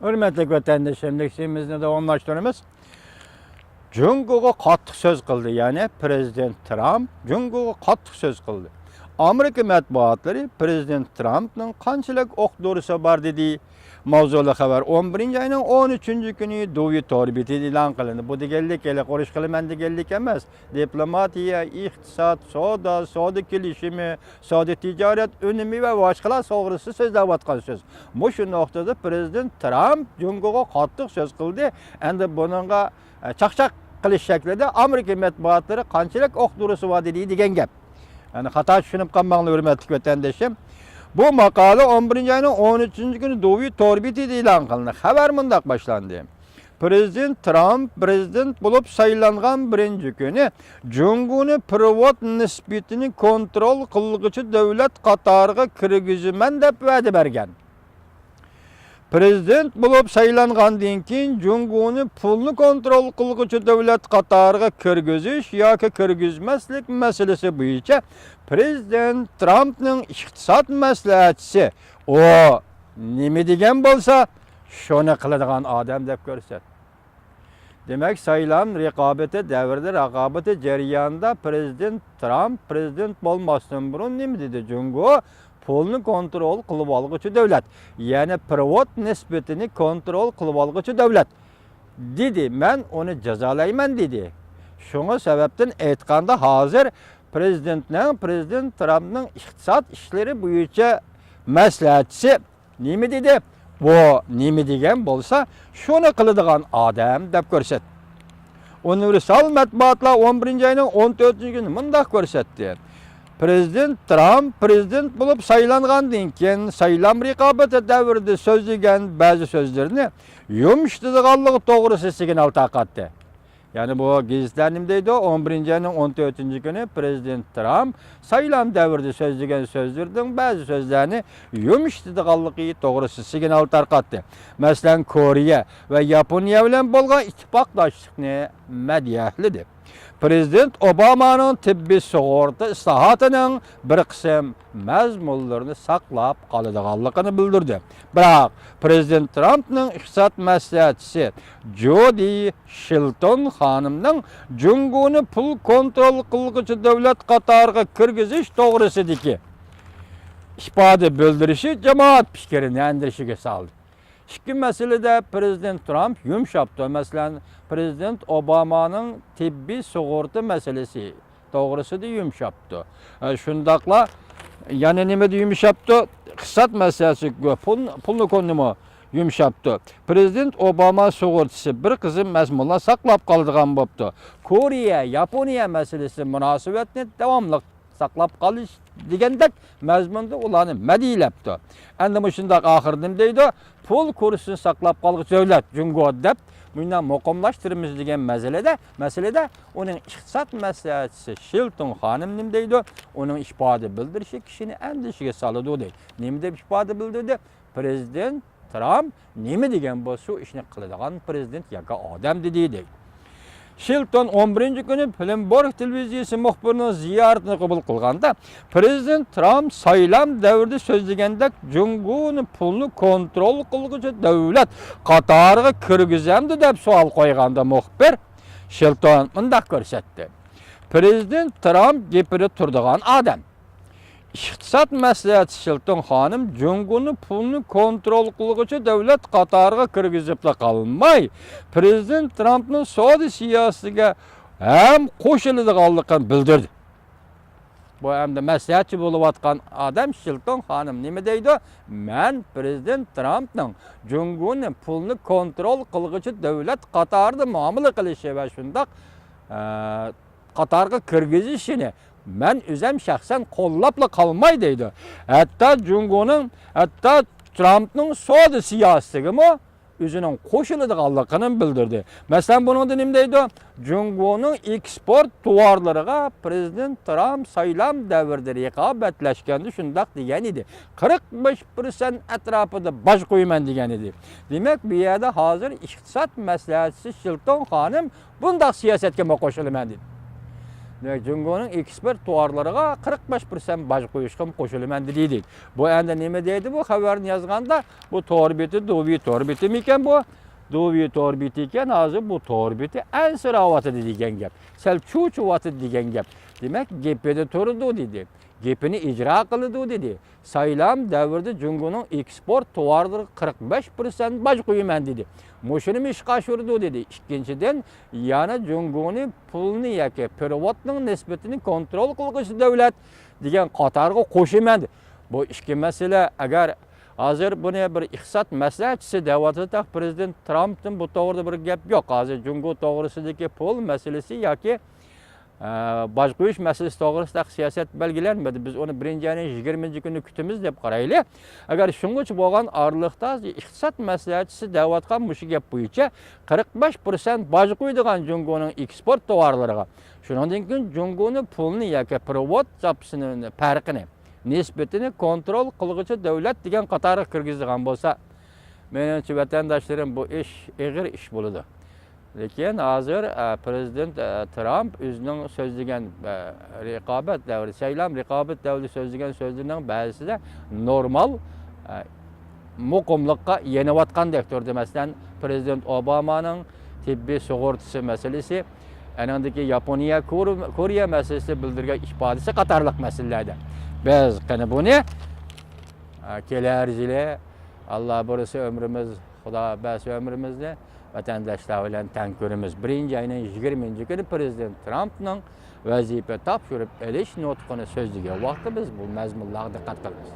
Hürmetli vatandaşlarım, leksiyamızda davamlaştırıyoruz. Jungo'ga qattiq so'z qildi, ya'ni Prezident Trump Jungo'ga qattiq so'z qildi. Amerika matbuotlari Prezident Trumpning qanchalik o'q doriso bor dedi. Mavzuli xabar 11-oyning 13-kuni Dovi torbiti e'lon qilindi. Bu deganlik ele qorish qilaman deganlik emas. Diplomatiya, iqtisod, savdo kelishimi, savdo tijorat unumi va boshqalar to'g'risida so'zlayotgan so'z. Shu nuqtada Prezident Trump Jungo'ga qattiq so'z qildi. Endi buningga chaqchaq qilish shaklida Amerika matbuotlari qanchalik o'q durisi bor degan gap. Yani xato tushunib qolmanglar hurmatli vatandoshim. Bu maqola 11-oyning 13-kuni Dovi torbitida e'lon qilindi. Xabar mundaq boshlandi. Prezident Trump prezident bo'lib saylangan birinchi kuni Jungo'ni privat nisbatini kontrol qilguvchi davlat qatoriga kirgizaman deb va'da bergan. Prezident bo'lib saylangandan keyin Jungo'ni pulni kontrol qilguvchi davlat qatoriga kirgizish yoki kirgizmaslik masalasi bo'yicha Prezident Trumpning iqtisod maslahatchisi o nima degan bo'lsa, shuni qiladigan odam deb ko'rsatdi. Demak, saylan raqobati davrida, raqobati jarayonida Prezident Trump prezident bo'lmasdan burun nima dedi? Jungo pulni kontrol qilib olguvchi davlat, ya'ni privat nisbatini kontrol qilib olguvchi davlat dedi. Men uni jazolayman dedi. Shunga sababdan aytganda hozir Prezident Trumpning iqtisod ishlari bo'yicha maslahatchisi nima dedi? Bu nima degan bo'lsa, shuni qiladigan odam deb ko'rsatdi. Universal matbuotlar 11-oyning 14-kuni mundaq ko'rsatdi. Prezident Trump prezident bo'lib saylangandan keyin saylam raqobati davrida so'zlagan ba'zi so'zlarni yumshatadiganligi to'g'risida signal tarqatdi. Yani bu gazetlar nima deydi? 11-oyning 14-kuni Prezident Trump saylam davrida so'zlagan so'zlarning ba'zi so'zlarni yumshatadiganligi to'g'risida signal tarqatdi. Masalan, Koreya va Yaponiya bilan bo'lgan ittifoqdoshlikni madhiyahladi. Prezident Obama'nın tibbiy sug'urta islohotining bir qism mazmunlarini saqlab qoladiganligini bildirdi. Biroq Prezident Trumpning iqtisod maslahatchisi Jodi Shilton xonimning Jungo'ni pul kontrol qilguvchi davlat qatoriga kirgizish to'g'risidagi ifoda bildirishi jamoat fikrini andirishiga soldi. İki meselede Prezident Trump yumşaptı. Mesela Prezident Obama'nın tibbi sug'urta meselesi doğrusu da yumşaptı. Şundakla yani nime de yumşaptı? Iqtisod meselesi pulni konumu yumşaptı. Prezident Obama sug'urtasi bir qism mazmunlar saqlab qoldigan bo'pti. Koreya, Yaponiya meselesi munosabatni davomli saqlab qolish degandek mazmunda ularni madhiyalabdi. Endi shundoq oxirida deydi, pul kursini saqlab qolguvchi davlat Jungo deb bundan muqimlashtiramiz degan masalada uning iqtisod maslahatchisi Shilton xonim nima deydi? Uning ifoda bildirishi kishini andishiga soladi deydi. Nima deb ifoda bildirdi? Prezident Trump nima degan bo'lsa, ishni qiladigan prezident yoki odam dedi. Shilton 11-kuni Bloomberg televiziyasi muxbirining ziyoratini qabul qilganda Prezident Trump saylam davrida so'zlagandek Jungo'ni pulni kontrol qilguvchi davlat qatoriga kirgizamdi deb savol qo'yganda muxbir Shilton bunday ko'rsatdi. Prezident Trump gapirib turadigan odam. İqtisod maslahatchisi Shilton xonim Jungo'ni pulni kontrol qilguvchi davlat qatoriga kirgizib qolmay, Prezident Trumpning savdo siyosatiga ham qo'shiladiganligini bildirdi. Bu hamda maslahatchi bo'layotgan odam Shilton xonim nima deydi? Men Prezident Trumpning Jungo'ni pulni kontrol qilguvchi davlat qatorida muomala qilishi va shundoq qatorga kirgizishini men o'zim shaxsan qo'llab qolmay deydi. Hatta Trumpning savdo siyosatiga o'zining qo'shiladiganligini bildirdi. Masalan, buningda nima deydi? Jungo'ning eksport tovarlariga Prezident Trump saylam davrida raqobatlashganda shundoq degan edi. 45% atrofida bosh qo'yman degan edi. Demak, bu yerda hozir iqtisod maslahatchisi Shilton xonim bunday siyosatga qo'shilaman dedi. Cungo'nun eksport tovarlarına 45% baj koyuşkım koşulumendi deydi. Bu ende neme deydi bu haberini yazganda bu torbiti, dovi torbiti miken bu? Dovi torbiti iken hazır bu torbiti en sıra vatı dediğen gep. Sel çuçu vatı dediğen gep. Demek gepede tordu dedi. Gepini icra kılıdı dedi. Saylam devirde Cungo'nun eksport tovarları 45% baj koyumen dedi. Moşunu iş kaşırdı dedi. İkinciden yana Cungo'nun pulunu yake perevotның nispetini kontrol kılgışı devlet degan qatarga qo'shimaydi. Bu ikki mesele agar hozir buni bir iqtisod maslahatchisi deyapti, prezident Trump'dan bu to'g'rida bir gap yo'q. Hozir Jungo to'g'risidagi pul masalasi yoki baj qo'yish masalasi to'g'risida siyosat belgilanmadi. Biz uni 1-20 kuni kutamiz deb qaraylik. Agar shungacha bo'lgan oraliqda iqtisod maslahatchisi deyotgan mush gap bo'yicha 45% baj qo'ydigan Jungoning eksport tovarlariga. Shundan keyin Jungoning pulni yoki provod zapsini farqini nisbatini kontrol qilg'uchi davlat degan qatoriga kirgizgan bo'lsa, menimcha vatandoshlarım bu ish og'ir ish bo'ladi. Lekin hozir prezident Trump o'zining so'zlagan raqobat davri, saylam raqobat davri so'zlagan so'zlarining ba'zisida normal muqimlikqa yeniyotgandek turdi. Masalan, prezident Obamaning tibbiy sug'urtasi masalasi, anandagi Yaponiya, Koreya masalasida bildirgan ifodasi qatorliq masalalarda. Biz qani buni kelar yili Allah burası ömrümüz, Xudo bas ömrimizni vatandaşlar bilan tang ko'ramiz. 1-20 kuni prezident Trumpning vazifa topshirib elish nutqini so'zlagan vaqtda biz bu mazmunlarga diqqat qilamiz.